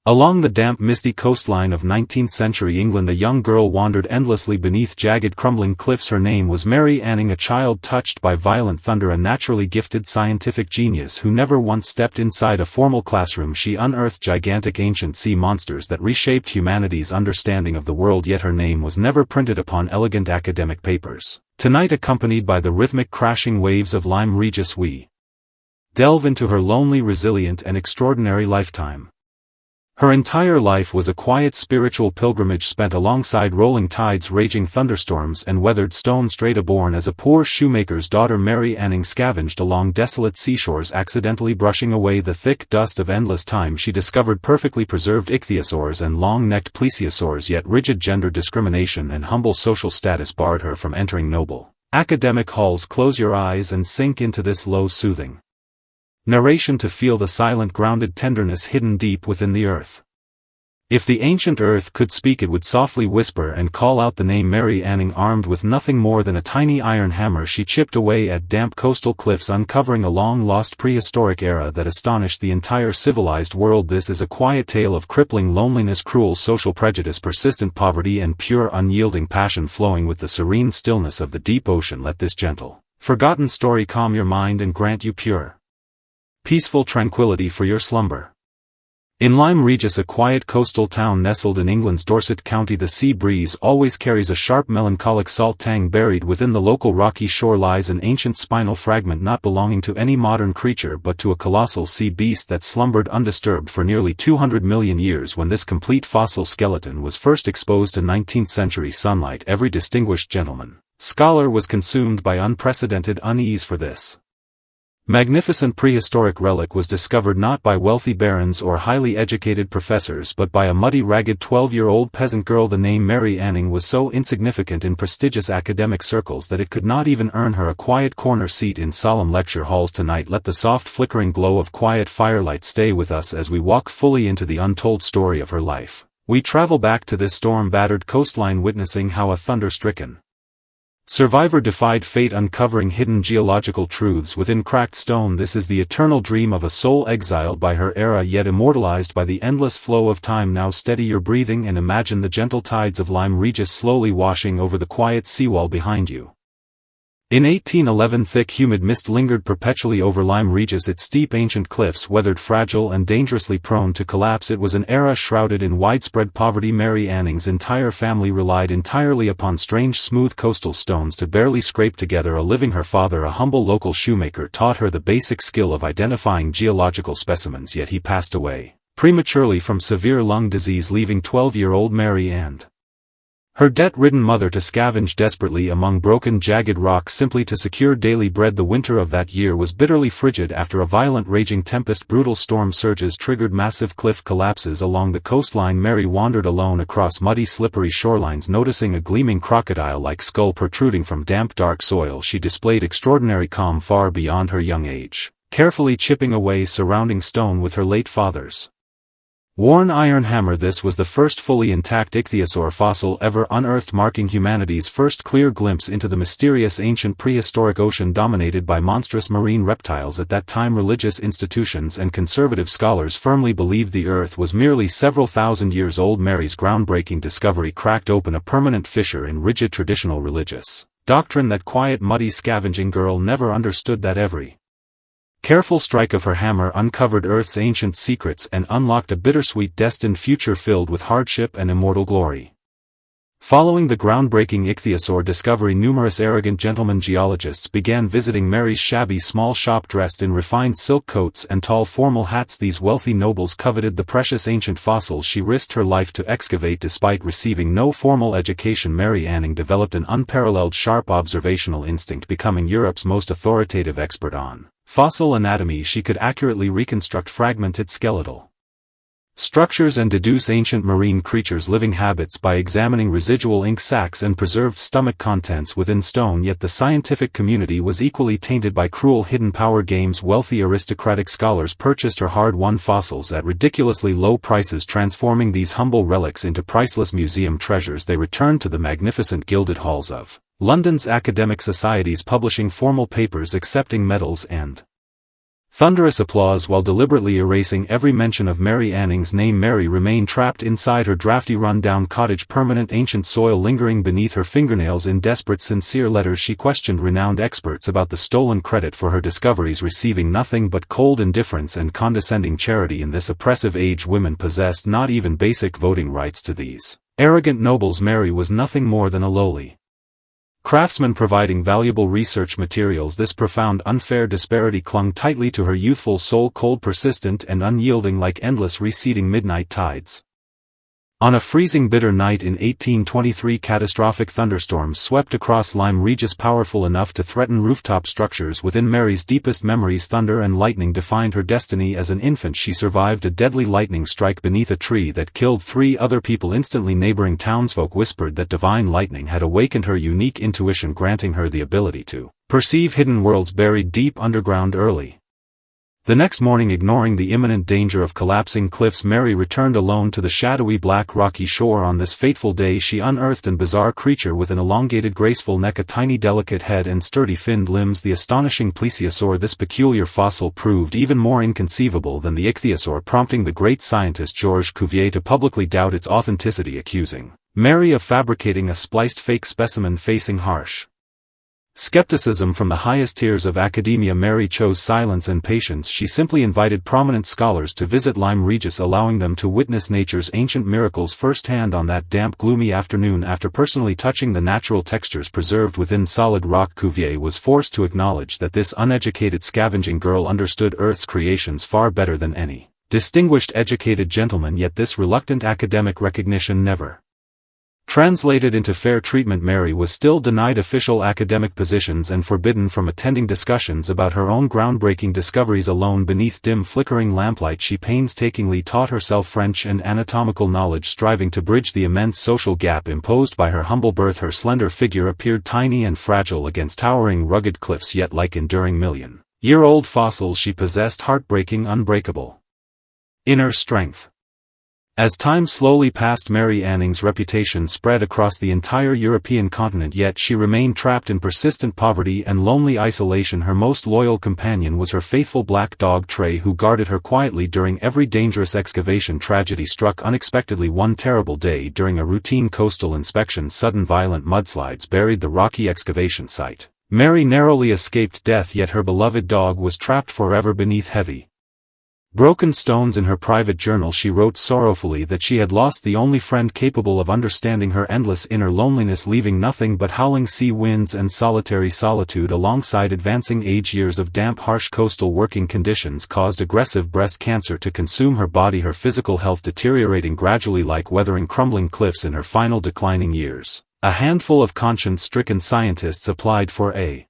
Along the damp misty coastline of 19th-century England a young girl wandered endlessly beneath jagged crumbling cliffs. Her name was Mary Anning, a child touched by violent thunder, a naturally gifted scientific genius who never once stepped inside a formal classroom. She unearthed gigantic ancient sea monsters that reshaped humanity's understanding of the world, yet her name was never printed upon elegant academic papers. Tonight, accompanied by the rhythmic crashing waves of Lyme Regis, we delve into her lonely, resilient and extraordinary lifetime. Her entire life was a quiet spiritual pilgrimage spent alongside rolling tides, raging thunderstorms and weathered stone strata. Born as a poor shoemaker's daughter, Mary Anning scavenged along desolate seashores, accidentally brushing away the thick dust of endless time. She discovered perfectly preserved ichthyosaurs and long-necked plesiosaurs, yet rigid gender discrimination and humble social status barred her from entering noble academic halls. Close your eyes and sink into this low, soothing narration to feel the silent, grounded tenderness hidden deep within the earth. If the ancient earth could speak, it would softly whisper and call out the name Mary Anning. Armed with nothing more than a tiny iron hammer, she chipped away at damp coastal cliffs, uncovering a long-lost prehistoric era that astonished the entire civilized world. This is a quiet tale of crippling loneliness, cruel social prejudice, persistent poverty, and pure, unyielding passion flowing with the serene stillness of the deep ocean. Let this gentle, forgotten story calm your mind and grant you pure, peaceful tranquility for your slumber. In Lyme Regis, a quiet coastal town nestled in England's Dorset County, the sea breeze always carries a sharp, melancholic salt tang. Buried within the local rocky shore lies an ancient spinal fragment not belonging to any modern creature but to a colossal sea beast that slumbered undisturbed for nearly 200 million years. When this complete fossil skeleton was first exposed to 19th-century sunlight, every distinguished gentleman, scholar was consumed by unprecedented unease, for this magnificent prehistoric relic was discovered not by wealthy barons or highly educated professors but by a muddy, ragged 12-year-old peasant girl. The name Mary Anning was so insignificant in prestigious academic circles that it could not even earn her a quiet corner seat in solemn lecture halls. Tonight, let the soft flickering glow of quiet firelight stay with us as we walk fully into the untold story of her life. We travel back to this storm-battered coastline, witnessing how a thunder-stricken survivor defied fate, uncovering hidden geological truths within cracked stone. This is the eternal dream of a soul exiled by her era yet immortalized by the endless flow of time. Now steady your breathing and imagine the gentle tides of Lyme Regis slowly washing over the quiet seawall behind you. In 1811, thick humid mist lingered perpetually over Lyme Regis, its steep ancient cliffs weathered, fragile and dangerously prone to collapse. It was an era shrouded in widespread poverty. Mary Anning's entire family relied entirely upon strange smooth coastal stones to barely scrape together a living. Her father, a humble local shoemaker, taught her the basic skill of identifying geological specimens, yet he passed away prematurely from severe lung disease, leaving 12-year-old Mary and her debt-ridden mother to scavenge desperately among broken, jagged rocks simply to secure daily bread. The winter of that year was bitterly frigid. After a violent raging tempest, brutal storm surges triggered massive cliff collapses along the coastline. Mary wandered alone across muddy, slippery shorelines, noticing a gleaming crocodile-like skull protruding from damp, dark soil. She displayed extraordinary calm far beyond her young age, carefully chipping away surrounding stone with her late father's worn iron hammer. This was the first fully intact ichthyosaur fossil ever unearthed, marking humanity's first clear glimpse into the mysterious ancient prehistoric ocean dominated by monstrous marine reptiles. At that time, religious institutions and conservative scholars firmly believed the Earth was merely several thousand years old. Mary's groundbreaking discovery cracked open a permanent fissure in rigid traditional religious doctrine. That quiet, muddy scavenging girl never understood that every careful strike of her hammer uncovered Earth's ancient secrets and unlocked a bittersweet, destined future filled with hardship and immortal glory. Following the groundbreaking ichthyosaur discovery, numerous arrogant gentlemen geologists began visiting Mary's shabby small shop, dressed in refined silk coats and tall formal hats. These wealthy nobles coveted the precious ancient fossils she risked her life to excavate. Despite receiving no formal education, Mary Anning developed an unparalleled sharp observational instinct, becoming Europe's most authoritative expert on fossil anatomy. She could accurately reconstruct fragmented skeletal structures and deduce ancient marine creatures' living habits by examining residual ink sacs and preserved stomach contents within stone. Yet the scientific community was equally tainted by cruel hidden power games. Wealthy aristocratic scholars purchased her hard-won fossils at ridiculously low prices, transforming these humble relics into priceless museum treasures. They returned to the magnificent gilded halls of London's academic societies, publishing formal papers, accepting medals and Thunderous applause while deliberately erasing every mention of Mary Anning's name. Mary remained trapped inside her drafty run-down cottage, permanent ancient soil lingering beneath her fingernails. In desperate sincere letters she questioned renowned experts about the stolen credit for her discoveries, receiving nothing but cold indifference and condescending charity. In this oppressive age women possessed not even basic voting rights. To these arrogant nobles Mary was nothing more than a lowly craftsman providing valuable research materials. This profound unfair disparity clung tightly to her youthful soul, cold, persistent, and unyielding like endless receding midnight tides. On a freezing bitter night in 1823, catastrophic thunderstorms swept across Lyme Regis, powerful enough to threaten rooftop structures. Within Mary's deepest memories, thunder and lightning defined her destiny. As an infant she survived a deadly lightning strike beneath a tree that killed 3 other people instantly. Neighboring townsfolk whispered that divine lightning had awakened her unique intuition, granting her the ability to perceive hidden worlds buried deep underground. Early the next morning, ignoring the imminent danger of collapsing cliffs, Mary returned alone to the shadowy black rocky shore. On this fateful day she unearthed a bizarre creature with an elongated graceful neck, a tiny delicate head, and sturdy finned limbs, the astonishing plesiosaur. This peculiar fossil proved even more inconceivable than the ichthyosaur, prompting the great scientist Georges Cuvier to publicly doubt its authenticity, accusing Mary of fabricating a spliced fake specimen. Facing harsh skepticism from the highest tiers of academia, Mary chose silence and patience. She simply invited prominent scholars to visit Lyme Regis, allowing them to witness nature's ancient miracles firsthand. On that damp, gloomy afternoon, after personally touching the natural textures preserved within solid rock, Cuvier was forced to acknowledge that this uneducated scavenging girl understood Earth's creations far better than any distinguished educated gentleman. Yet this reluctant academic recognition never translated into fair treatment. Mary was still denied official academic positions and forbidden from attending discussions about her own groundbreaking discoveries. Alone beneath dim flickering lamplight she painstakingly taught herself French and anatomical knowledge, striving to bridge the immense social gap imposed by her humble birth. Her slender figure appeared tiny and fragile against towering rugged cliffs, yet like enduring million-year-old fossils she possessed heartbreaking, unbreakable inner strength. As time slowly passed, Mary Anning's reputation spread across the entire European continent, yet she remained trapped in persistent poverty and lonely isolation. Her most loyal companion was her faithful black dog Trey, who guarded her quietly during every dangerous excavation. Tragedy struck unexpectedly one terrible day. During a routine coastal inspection, sudden violent mudslides buried the rocky excavation site. Mary narrowly escaped death, yet her beloved dog was trapped forever beneath heavy broken stones. In her private journal she wrote sorrowfully that she had lost the only friend capable of understanding her endless inner loneliness, leaving nothing but howling sea winds and solitary solitude. Alongside advancing age, years of damp, harsh coastal working conditions caused aggressive breast cancer to consume her body, her physical health deteriorating gradually like weathering crumbling cliffs. In her final declining years, a handful of conscience-stricken scientists applied for a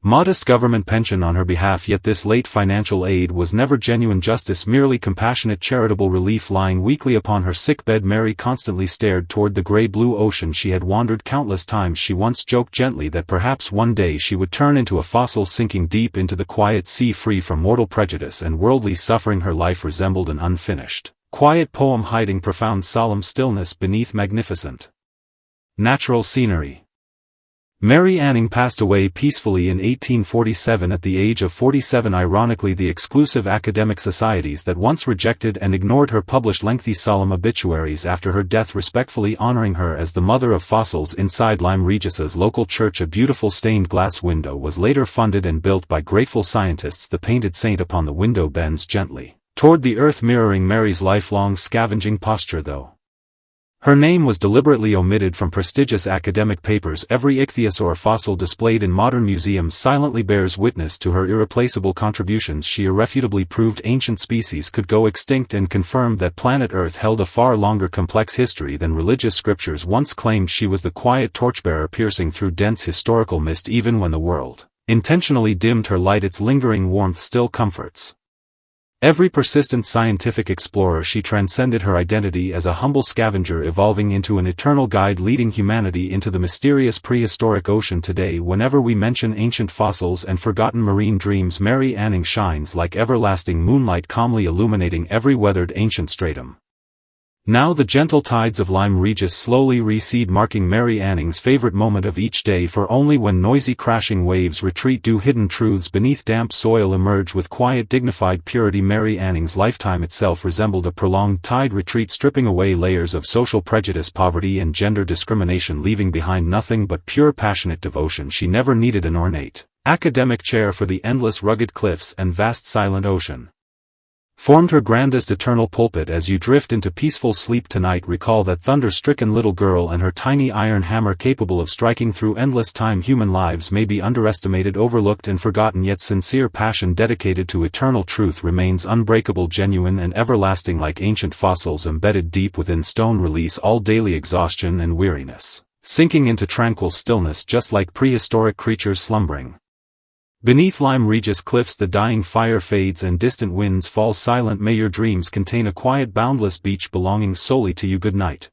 modest government pension on her behalf, yet this late financial aid was never genuine justice, merely compassionate charitable relief. Lying weakly upon her sickbed, Mary constantly stared toward the gray-blue ocean she had wandered countless times. She once joked gently that perhaps one day she would turn into a fossil sinking deep into the quiet sea, free from mortal prejudice and worldly suffering. Her life resembled an unfinished, quiet poem hiding profound solemn stillness beneath magnificent natural scenery. Mary Anning passed away peacefully in 1847 at the age of 47. Ironically, the exclusive academic societies that once rejected and ignored her published lengthy solemn obituaries after her death, respectfully honoring her as the mother of fossils. Inside Lyme Regis's local church, a beautiful stained glass window was later funded and built by grateful scientists. The painted saint upon the window bends gently toward the earth, mirroring Mary's lifelong scavenging posture. Though her name was deliberately omitted from prestigious academic papers, every ichthyosaur fossil displayed in modern museums silently bears witness to her irreplaceable contributions. She irrefutably proved ancient species could go extinct and confirmed that planet Earth held a far longer complex history than religious scriptures once claimed. She was the quiet torchbearer piercing through dense historical mist. Even when the world intentionally dimmed her light, its lingering warmth still comforts every persistent scientific explorer. She transcended her identity as a humble scavenger, evolving into an eternal guide leading humanity into the mysterious prehistoric ocean. Today, whenever we mention ancient fossils and forgotten marine dreams, Mary Anning shines like everlasting moonlight, calmly illuminating every weathered ancient stratum. Now the gentle tides of Lyme Regis slowly recede, marking Mary Anning's favorite moment of each day, for only when noisy crashing waves retreat do hidden truths beneath damp soil emerge with quiet dignified purity. Mary Anning's lifetime itself resembled a prolonged tide retreat, stripping away layers of social prejudice, poverty and gender discrimination, leaving behind nothing but pure passionate devotion. She never needed an ornate academic chair, for the endless rugged cliffs and vast silent ocean formed her grandest eternal pulpit. As you drift into peaceful sleep tonight, recall that thunder-stricken little girl and her tiny iron hammer capable of striking through endless time. Human lives may be underestimated, overlooked and forgotten, yet sincere passion dedicated to eternal truth remains unbreakable, genuine and everlasting, like ancient fossils embedded deep within stone. Release all daily exhaustion and weariness, sinking into tranquil stillness just like prehistoric creatures slumbering beneath Lyme Regis cliffs. The dying fire fades and distant winds fall silent. May your dreams contain a quiet, boundless beach belonging solely to you. Good night.